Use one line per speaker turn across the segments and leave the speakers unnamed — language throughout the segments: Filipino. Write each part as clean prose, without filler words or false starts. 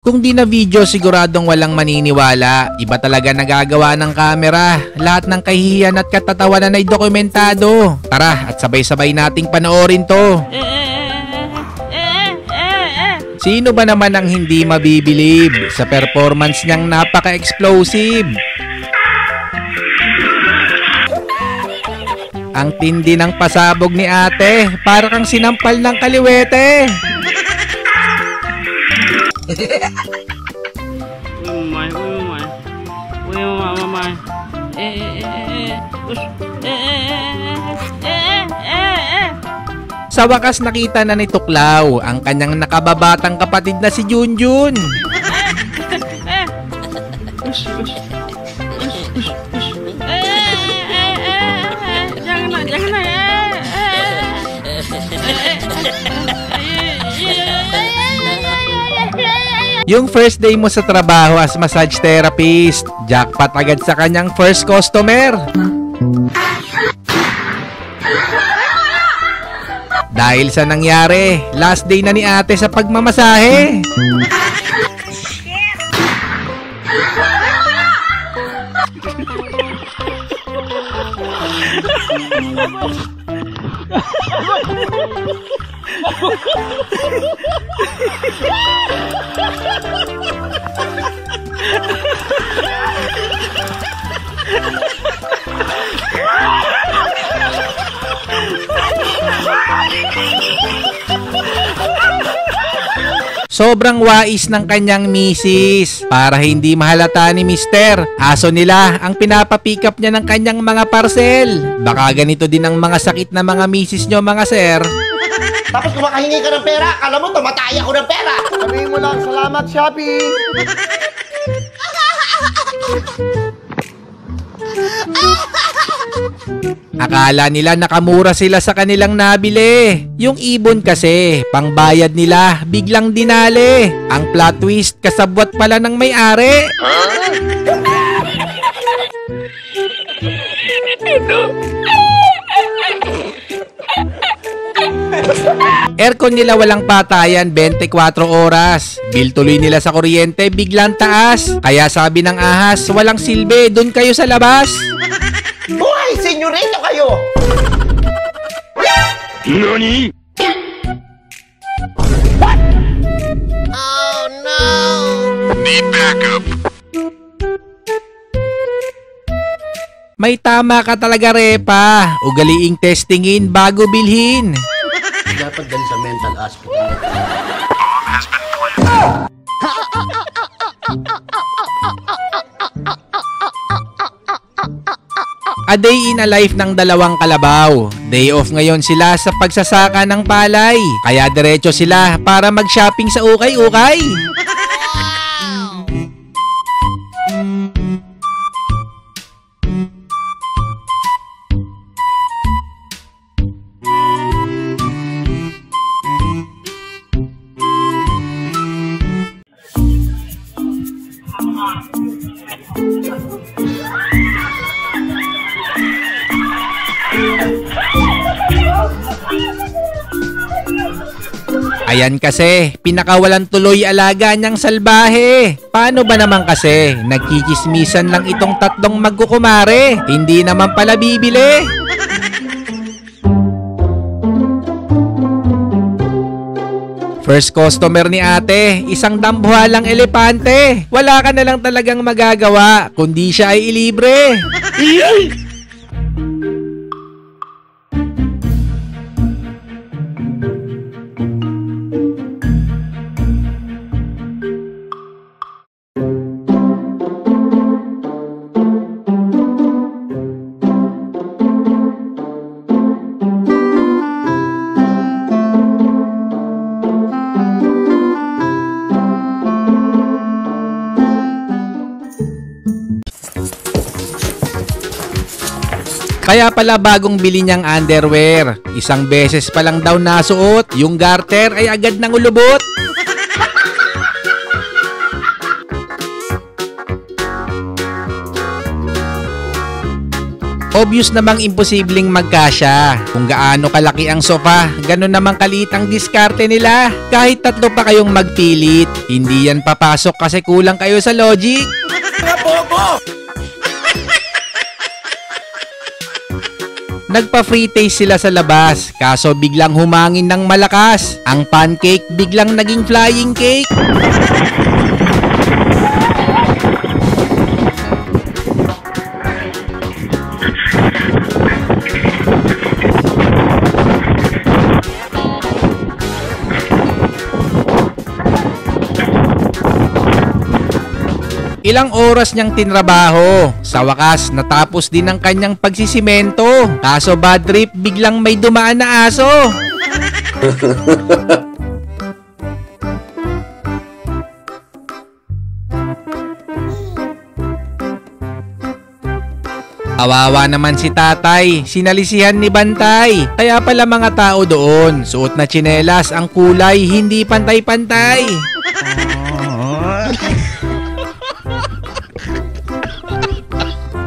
Kung di na video, siguradong walang maniniwala. Iba talaga nagagawa ng kamera. Lahat ng kahihiyan at katatawanan ay dokumentado. Tara at sabay-sabay nating panoorin to. Sino ba naman ang hindi mabibilib sa performance niyang napaka-explosive? Ang tindi ng pasabog ni ate, para kang sinampal ng kaliwete. Sa wakas nakita na ni Tuklaw ang kanyang nakababatang kapatid na si Junjun. Yung first day mo sa trabaho as massage therapist, jackpot agad sa kanyang first customer. Dahil sa nangyari, last day na ni ate sa pagmamasahe. Sobrang wais ng kanyang misis. Para hindi mahalata ni mister, aso nila ang pinapapick up niya ng kanyang mga parcel. Baka ganito din ang mga sakit na mga misis nyo, mga sir.
Tapos kung makahingi ka ng pera, alam mo, tumatay ako ng pera.
Sabihin mo lang, salamat Shopee.
Akala nila nakamura sila sa kanilang nabili. Yung ibon kasi, pangbayad nila, biglang dinali. Ang plot twist, kasabwat pala ng may-ari. Aircon nila walang patayan, 24 oras. Bill tuloy nila sa kuryente, biglang taas. Kaya sabi ng ahas, walang silbi, dun kayo sa labas.
Buhay, senyorito kayo!
NANI?!
What? Oh no!
Need backup.
May tama ka talaga, Repa. Ugaliing testingin bago bilhin.
Dapat dali sa mental hospital.
A day in a life ng dalawang kalabaw. Day off ngayon sila sa pagsasaka ng palay. Kaya diretso sila para mag-shopping sa ukay-ukay. Ayan kasi, pinakawalan tuloy alaga niyang salbahe. Paano ba naman kasi, nagkikismisan lang itong tatlong magkukumare. Hindi naman pala bibili. First customer ni ate, isang dambuhalang elepante. Wala ka na lang talagang magagawa, kundi siya ay ilibre. Kaya pala bagong bili niyang underwear, isang beses pa lang daw nasuot, yung garter ay agad nang ulubot. Obvious namang imposibleng magkasya. Kung gaano kalaki ang sofa, ganun namang kaliit ang diskarte nila. Kahit tatlo pa kayong magpilit, hindi yan papasok kasi kulang kayo sa logic. Nagpa-free taste sila sa labas, kaso biglang humangin ng malakas. Ang pancake biglang naging flying cake. Ilang oras niyang tinrabaho. Sa wakas, natapos din ang kanyang pagsisimento. Kaso bad trip, biglang may dumaan na aso. Kawawa naman si tatay, sinalisihan ni Bantay. Kaya pala mga tao doon, suot na tsinelas ang kulay, hindi pantay-pantay.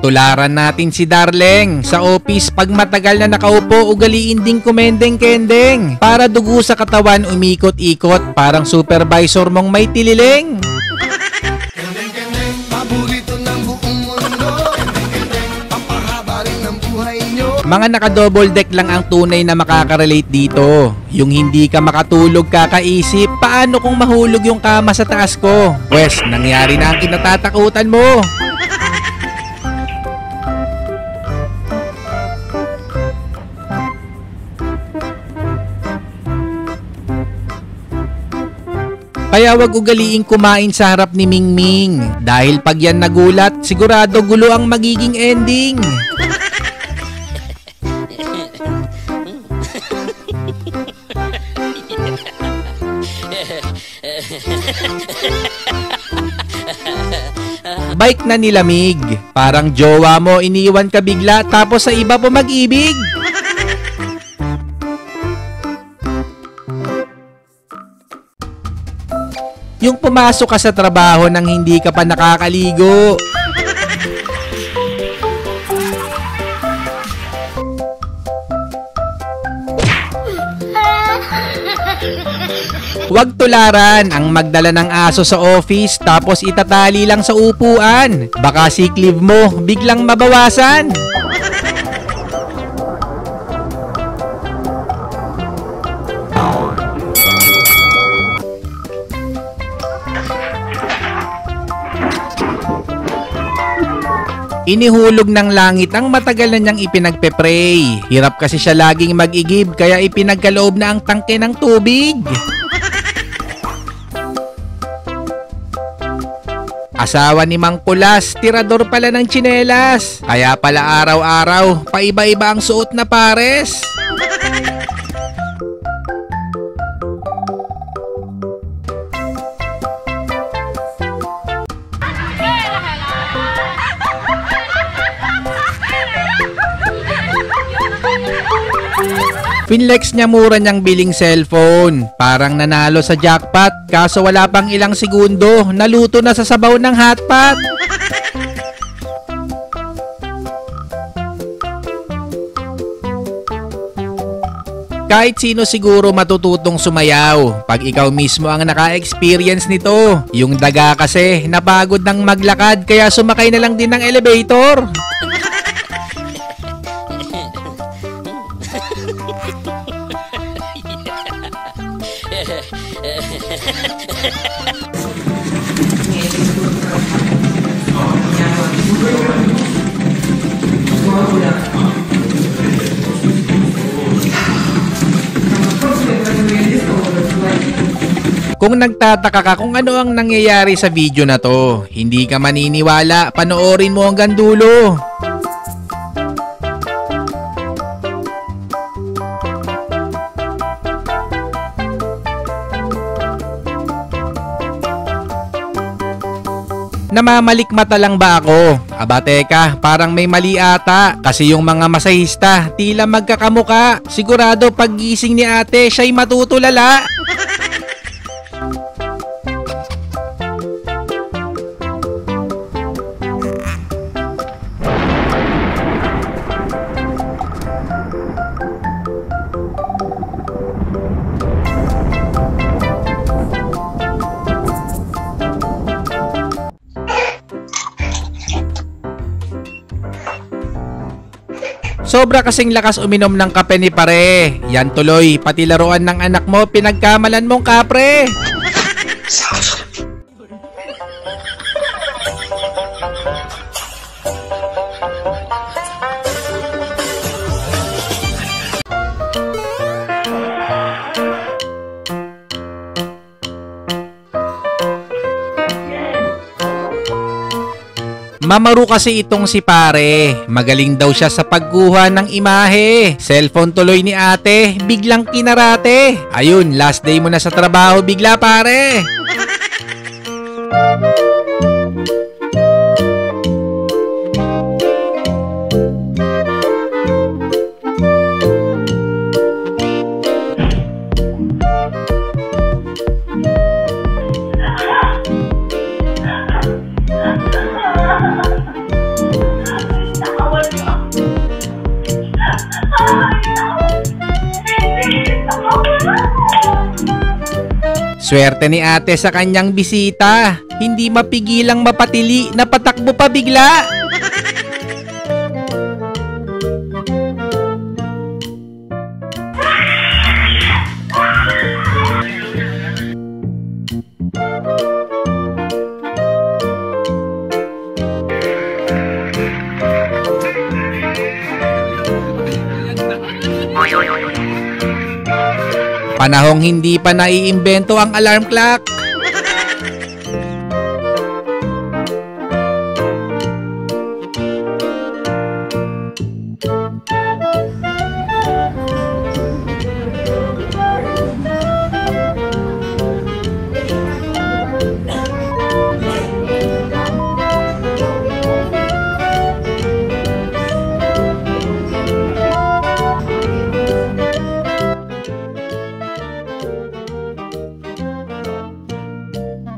Tularan natin si Darleng. Sa office, pag matagal na nakaupo, ugaliin ding kumendeng-kendeng. Para dugo sa katawan, umikot-ikot, parang supervisor mong may tililing. Mga naka-double deck lang ang tunay na makaka-relate dito. Yung hindi ka makatulog kakaisip, paano kung mahulog yung kama sa taas ko? Pwes, nangyari na ang kinatatakutan mo. Kaya wag ugaliing kumain sa harap ni Mingming. Dahil pag yan nagulat, sigurado gulo ang magiging ending. Bike na nilamig. Parang jowa mo, iniwan ka bigla tapos sa iba po mag-ibig. Yung pumasok ka sa trabaho nang hindi ka pa nakakaligo. Huwag tularan ang magdala ng aso sa office tapos itatali lang sa upuan. Baka sick leave mo biglang mabawasan. Inihulog ng langit ang matagal na niyang ipinagpe-pray. Hirap kasi siya laging mag-igib kaya ipinagkaloob na ang tangke ng tubig. Asawa ni Mang Kulas, tirador pala ng tsinelas. Kaya pala araw-araw, paiba-iba ang suot na pares. Finlex niya mura niyang biling cellphone. Parang nanalo sa jackpot. Kaso wala pang ilang segundo, naluto na sa sabaw ng hotpot. Kahit sino siguro matututong sumayaw pag ikaw mismo ang naka-experience nito. Yung daga kasi napagod ng maglakad kaya sumakay na lang din ng elevator. Kung nagtataka ka kung ano ang nangyayari sa video na to, hindi ka maniniwala, panoorin mo hanggang dulo. Namamalikmata lang ba ako? Aba teka, parang may mali ata. Kasi yung mga masahista, tila magkakamuka. Sigurado pag gising ni ate, siya'y matutulala. Sobra kasing lakas uminom ng kape ni pare. Yan tuloy, pati laruan ng anak mo, pinagkamalan mong kapre. Mamaro kasi itong si pare. Magaling daw siya sa pagkuha ng imahe. Cellphone tuloy ni ate, biglang kinarate. Ayun, last day mo na sa trabaho bigla pare. Swerte ni ate sa kanyang bisita. Hindi mapigilang mapatili, napatakbo pa bigla. Panahong hindi pa naiimbento ang alarm clock.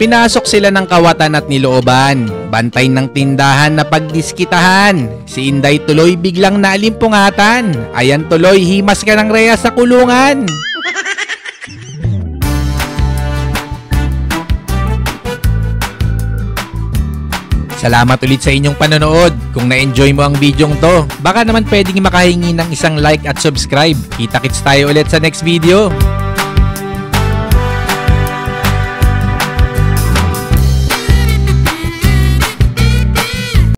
Pinasok sila ng kawatan at nilooban. Bantay ng tindahan na pagdiskitahan. Si Inday tuloy biglang naalimpungatan. Ayan tuloy, himas ka ng Rhea sa kulungan. Salamat ulit sa inyong panonood. Kung na-enjoy mo ang bidyong to, baka naman pwedeng makahingi ng isang like at subscribe. Kita-kits tayo ulit sa next video.